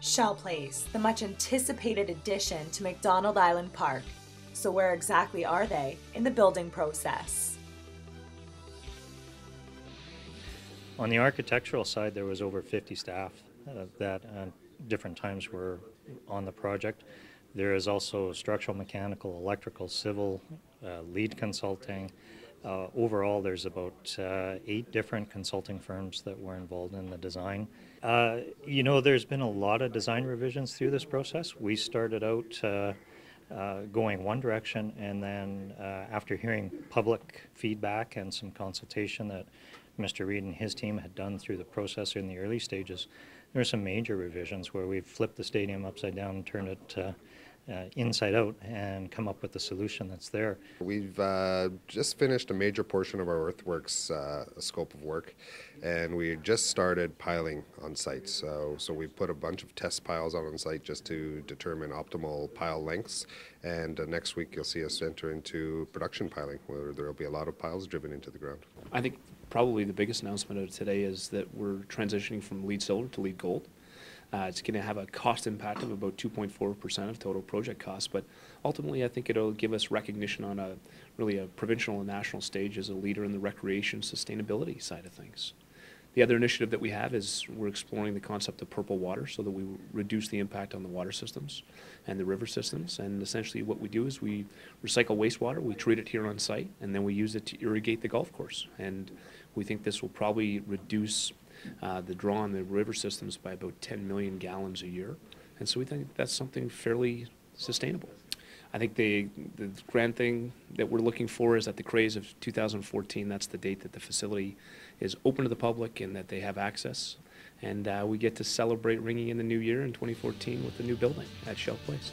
Shell Place, the much anticipated addition to McDonald Island Park. So where exactly are they in the building process? On the architectural side, there was over 50 staff that at different times were on the project. There is also structural, mechanical, electrical, civil, lead consulting. Overall, there's about 8 different consulting firms that were involved in the design. There's been a lot of design revisions through this process. We started out going one direction, and then after hearing public feedback and some consultation that Mr. Reed and his team had done through the process in the early stages, there were some major revisions where we've flipped the stadium upside down and turned it inside out and come up with the solution that's there. We've just finished a major portion of our earthworks scope of work, and we just started piling on site. So we've put a bunch of test piles out on site just to determine optimal pile lengths, and next week you'll see us enter into production piling, where there will be a lot of piles driven into the ground. I think probably the biggest announcement of today is that we're transitioning from lead silver to lead gold. It's going to have a cost impact of about 2.4% of total project costs, but ultimately I think it'll give us recognition on a provincial and national stage as a leader in the recreation sustainability side of things. The other initiative that we have is we're exploring the concept of purple water so that we reduce the impact on the water systems and the river systems. And essentially what we do is we recycle wastewater, we treat it here on site, and then we use it to irrigate the golf course. And we think this will probably reduce the draw on the river systems by about 10 million gallons a year. And so we think that's something fairly sustainable. I think the grand thing that we're looking for is at the craze of 2014, that's the date that the facility is open to the public and that they have access. And we get to celebrate ringing in the new year in 2014 with the new building at Shell Place.